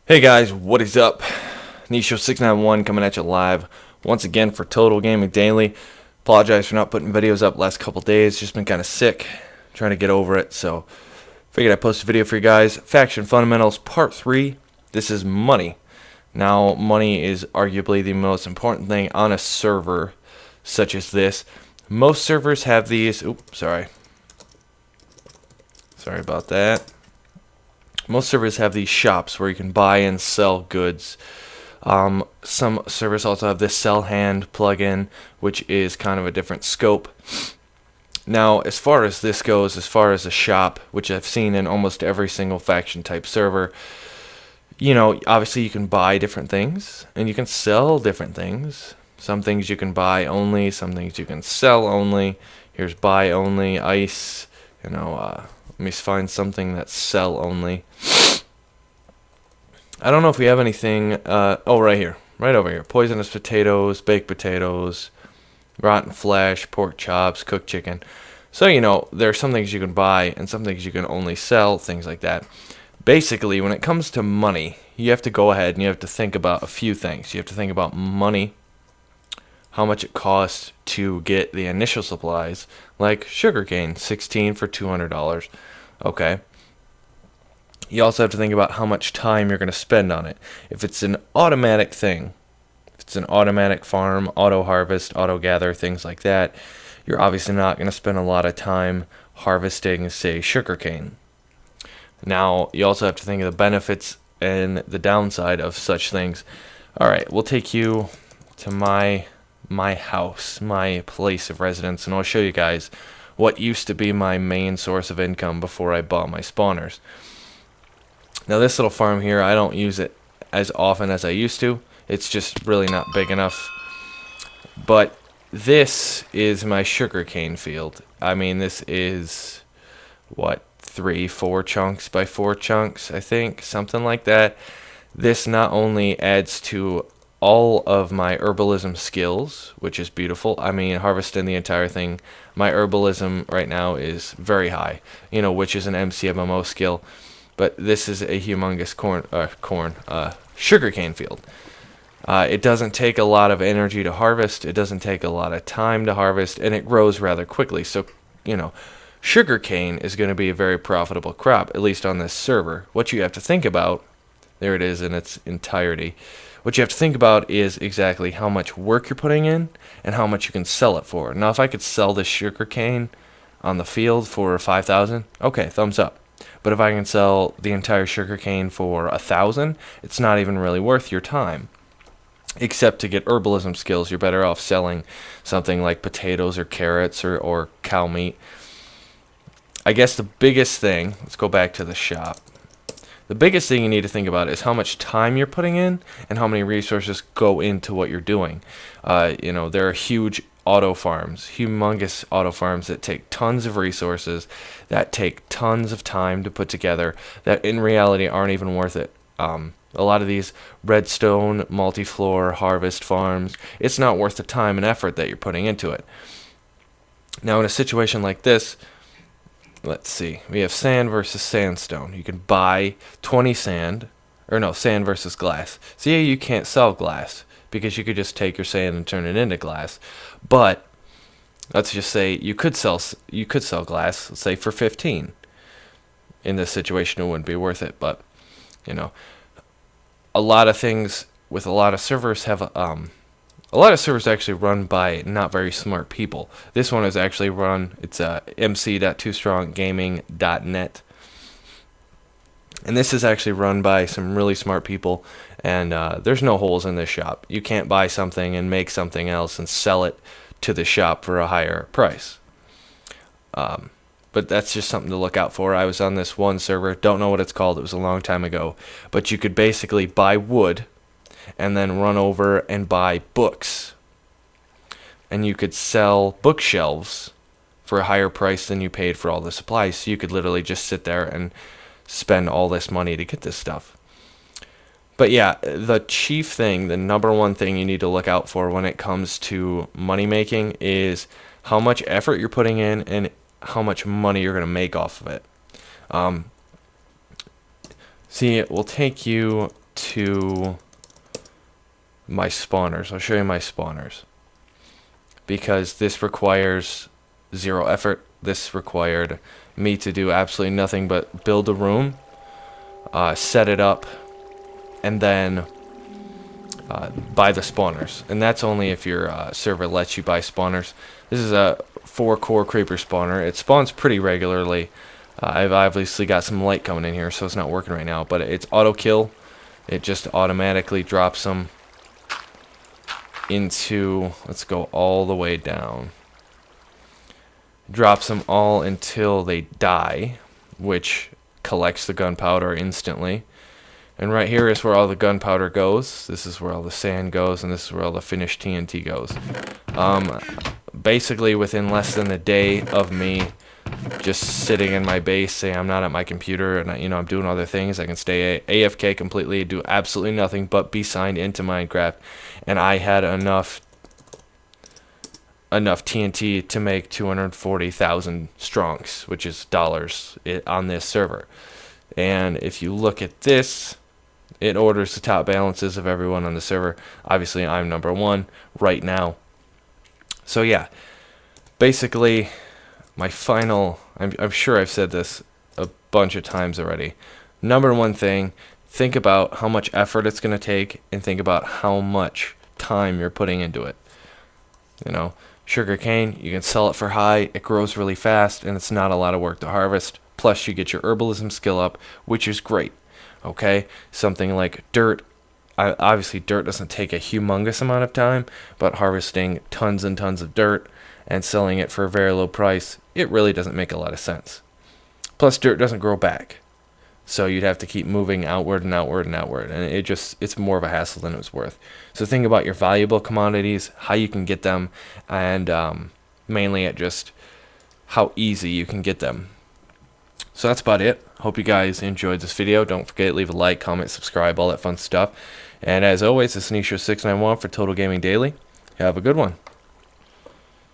Hey guys, what is up? Nisho691 coming at you live once again for Total Gaming Daily. Apologize for not putting videos up last couple days, just been kind of sick, trying to get over it, so figured I'd post a video for you guys. Faction Fundamentals Part 3. This is money. Now, money is arguably the most important thing on a server such as this. Most servers have these. Oops, sorry about that. Most servers have these shops where you can buy and sell goods. Some servers also have this sell hand plugin, which is kind of a different scope. Now, as far as this goes, as far as a shop, which I've seen in almost every single faction type server, you know, obviously you can buy different things and you can sell different things. Some things you can buy only, some things you can sell only. Here's buy only, ice, let me find something that's sell only. I don't know if we have anything. Oh, right here. Right over here. Poisonous potatoes, baked potatoes, rotten flesh, pork chops, cooked chicken. So, you know, there are some things you can buy and some things you can only sell, things like that. Basically, when it comes to money, you have to go ahead and you have to think about a few things. You have to think about money, how much it costs to get the initial supplies, like sugarcane, 16 for $200. Okay. You also have to think about how much time you're going to spend on it. If it's an automatic thing, if it's an automatic farm, auto harvest, auto gather, things like that, you're obviously not going to spend a lot of time harvesting, say, sugarcane. Now, you also have to think of the benefits and the downside of such things. All right, we'll take you to my house, my place of residence, and I'll show you guys what used to be my main source of income before I bought my spawners. Now this little farm here, I don't use it as often as I used to. It's just really not big enough. But this is my sugarcane field. I mean, this is, what, 3-4 chunks by 4 chunks, I think, something like that. This not only adds to all of my herbalism skills, which is beautiful. I mean, harvesting the entire thing. My herbalism right now is very high, which is an MCMMO skill. But this is a humongous sugarcane field. It doesn't take a lot of energy to harvest. It doesn't take a lot of time to harvest, and it grows rather quickly. So, sugarcane is going to be a very profitable crop, at least on this server. What you have to think about, there it is in its entirety. What you have to think about is exactly how much work you're putting in and how much you can sell it for. Now, if I could sell this sugarcane on the field for 5,000, okay, thumbs up. But if I can sell the entire sugarcane for 1,000, it's not even really worth your time. Except to get herbalism skills, you're better off selling something like potatoes or carrots or cow meat. I guess the biggest thing, let's go back to the shop. The biggest thing you need to think about is how much time you're putting in and how many resources go into what you're doing. There are huge auto farms, humongous auto farms that take tons of resources, that take tons of time to put together, that in reality aren't even worth it. A lot of these redstone, multi-floor harvest farms, it's not worth the time and effort that you're putting into it. Now in a situation like this, let's see, we have sand versus sandstone. You can buy 20 sand versus glass. So yeah, you can't sell glass because you could just take your sand and turn it into glass. But let's just say you could sell glass, let's say for 15. In this situation, it wouldn't be worth it. But a lot of things with a lot of servers have a lot of servers actually run by not very smart people. This one is actually run, it's mc.toostronkgaming.net. And this is actually run by some really smart people, and there's no holes in this shop. You can't buy something and make something else and sell it to the shop for a higher price. But that's just something to look out for. I was on this one server, don't know what it's called, it was a long time ago. But you could basically buy wood and then run over and buy books. And you could sell bookshelves for a higher price than you paid for all the supplies. So you could literally just sit there and spend all this money to get this stuff. But yeah, the chief thing, the number one thing you need to look out for when it comes to money making is how much effort you're putting in and how much money you're going to make off of it. See, it will take you to my spawners. I'll show you my spawners, because this requires 0 effort. This required me to do absolutely nothing but build a room, set it up, and then buy the spawners. And that's only if your server lets you buy spawners. This is a 4-core creeper spawner. It spawns pretty regularly. I've obviously got some light coming in here, so it's not working right now, but it's auto kill. It just automatically drops them into, let's go all the way down, drops them all until they die, which collects the gunpowder instantly. And right here is where all the gunpowder goes. This is where all the sand goes, and this is where all the finished TNT goes. Basically within less than a day of me just sitting in my base, say I'm not at my computer and I'm doing other things, I can stay AFK completely, do absolutely nothing but be signed into Minecraft, and I had enough TNT to make 240,000 stronks, which is dollars, on this server. And if you look at this, it orders the top balances of everyone on the server. Obviously I'm number 1 right now. So yeah, basically my final, I'm sure I've said this a bunch of times already. Number 1 thing, think about how much effort it's going to take, and think about how much time you're putting into it. Sugarcane, you can sell it for high, it grows really fast, and it's not a lot of work to harvest. Plus you get your herbalism skill up, which is great. Okay, something like dirt, obviously dirt doesn't take a humongous amount of time, but harvesting tons and tons of dirt and selling it for a very low price, it really doesn't make a lot of sense. Plus dirt doesn't grow back, so you'd have to keep moving outward and outward and outward, and it's more of a hassle than it was worth. So think about your valuable commodities, how you can get them, and mainly at just how easy you can get them. So that's about it. Hope you guys enjoyed this video. Don't forget, leave a like, comment, subscribe, all that fun stuff. And as always, this is Nisha691 for Total Gaming Daily. Have a good one.